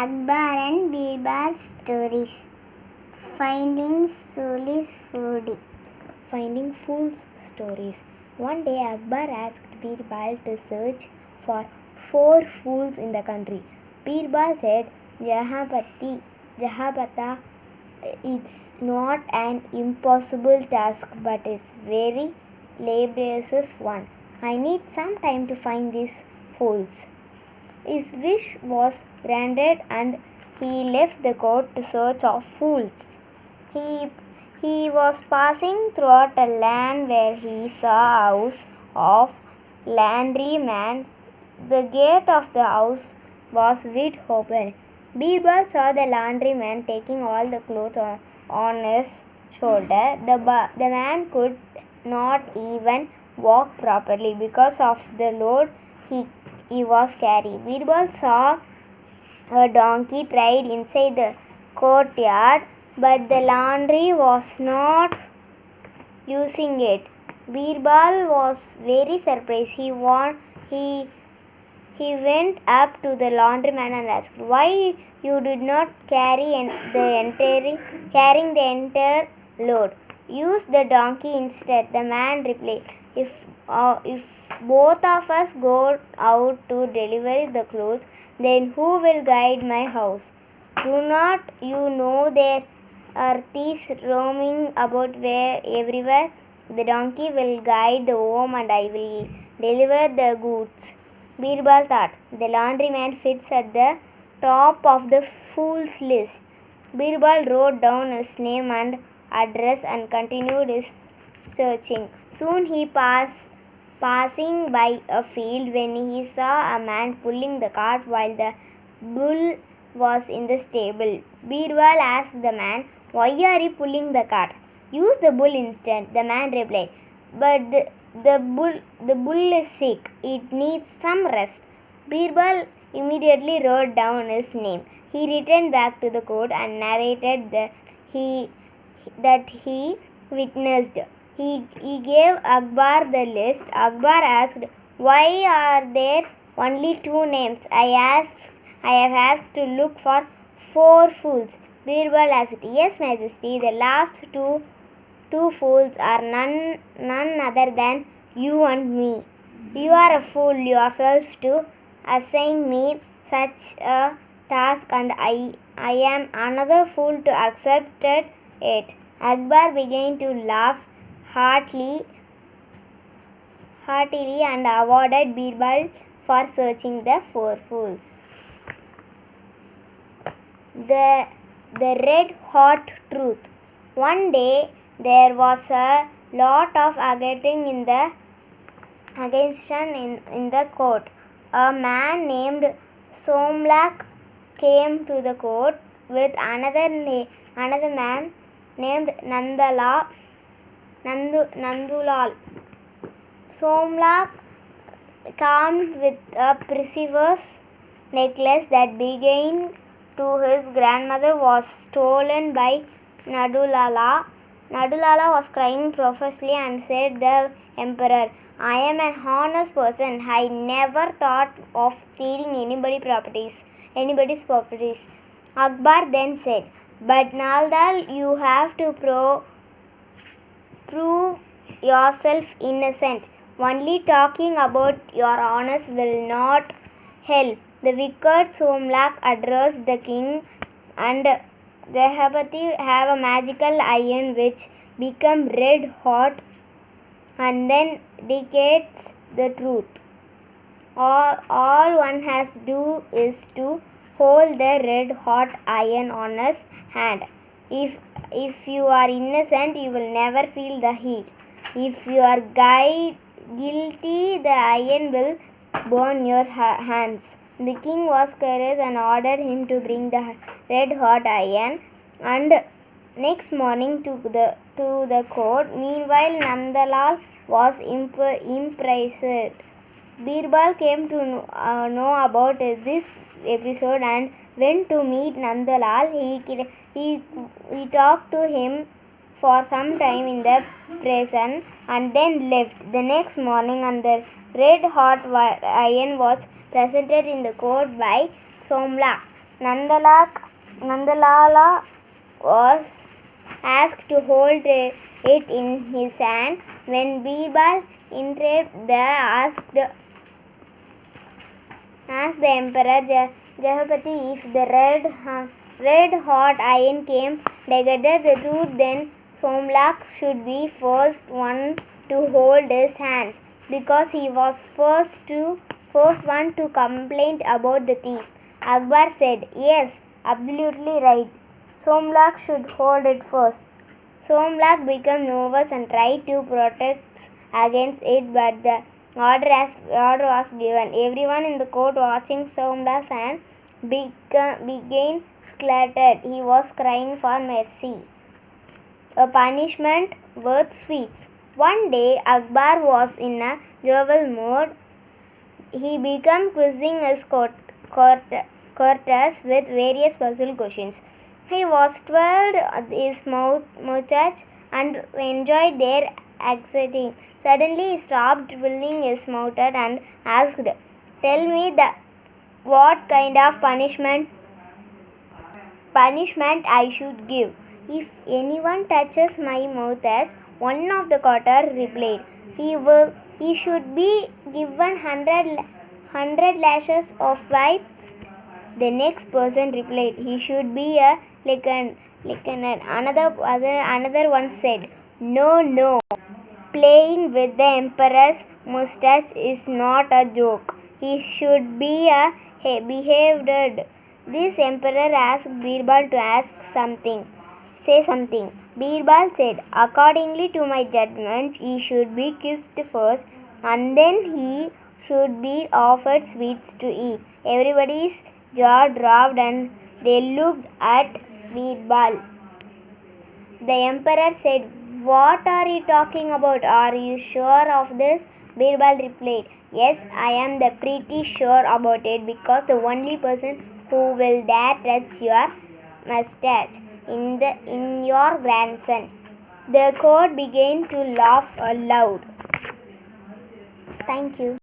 Akbar and Birbal stories. Finding Fool's stories. One day Akbar asked Birbal to search for 4 fools in the country. Birbal said, Jahapata, it's not an impossible task, but it's very laborious one. I need some time to find these fools. His wish was granted and he left the court to search for fools. He was passing throughout a land where he saw a house of laundryman. The gate of the house was wide open. Birbal saw the laundryman taking all the clothes on his shoulder. The man could not even walk properly because of the load he was carrying. Birbal saw a donkey tied inside the courtyard, but the laundry was not using it. Birbal was very surprised. He went up to the laundryman and asked, "Why you did not carrying the entire load? Use the donkey instead." The man replied, If both of us go out to deliver the clothes, then who will guide my house? Do not you know there are thieves roaming about everywhere? The donkey will guide the home and I will deliver the goods. Birbal thought, the laundryman fits at the top of the fool's list. Birbal wrote down his name and address and continued his searching. Soon he passing by a field when he saw a man pulling the cart while the bull was in the stable. Birbal asked the man, "Why are you pulling the cart?" "Use the bull instead," the man replied. "But the bull is sick. It needs some rest." Birbal immediately wrote down his name. He returned back to the court and narrated that he witnessed. He gave Akbar the list. Akbar asked, "Why are there only 2 names? I have asked to look for 4 fools." Birbal asked, "Yes, Majesty, the last two fools are none other than you and me. You are a fool yourself to assign me such a task, and I am another fool to accept it." Akbar began to laugh heartily and awarded Birbal for searching the 4 fools. The red hot truth. One day there was a lot of arguing in the court. A man named Somlak came to the court with another man named Nandulal. Somlak came with a precious necklace that belonged to his grandmother was stolen by Nadulala. Nadulala was crying profusely and said, "The emperor, I am an honest person. I never thought of stealing anybody's properties." Akbar then said, "But Naldal, you have to prove yourself innocent. Only talking about your honest will not help." The wicked Somlak addressed the king, and Jahapati have a magical iron which become red hot and then dictates the truth. All one has to do is to hold the red hot iron on his hand. If you are innocent, you will never feel the heat. If you are guilty, the iron will burn your hands. The king was curious and ordered him to bring the red hot iron and next morning to the court. Meanwhile, Nandalal was impressed. Birbal came to know about this episode and went to meet Nandalal. He talked to him for some time in the prison and then left. The next morning, and the red hot iron was presented in the court by Somlak. Nandalala was asked to hold it in his hand. When Birbal entered asked the emperor Jahapati if the red hot iron came together the truth, then Somlak should be first one to hold his hands, because he was first one to complain about the thief. Akbar said, "Yes, absolutely right. Somlak should hold it first." Somlak became nervous and tried to protest against it, but the order was given. Everyone in the court watching Somlak's hand began scattered. He was crying for mercy. A punishment worth sweets. One day, Akbar was in a jovial mood. He began quizzing his courtiers with various puzzle questions. He was twirled his moustache and enjoyed their anxiety. Suddenly, he stopped twirling his moustache and asked, "Tell me what kind of punishment I should give. If anyone touches my moustache," one of the courtiers replied, he should be given 100 lashes of whips." The next person replied, "He should be a listener." Another one said, No. Playing with the emperor's mustache is not a joke. He should be behaved." This emperor asked Birbal to say something. Birbal said, "Accordingly to my judgment, he should be kissed first, and then he should be offered sweets to eat." Everybody's jaw dropped and they looked at Birbal. The emperor said, "What are you talking about? Are you sure of this?" Birbal replied, "Yes, I am pretty sure about it, because the only person who will dare touch your mustache in your grandson." The court began to laugh aloud. Thank you.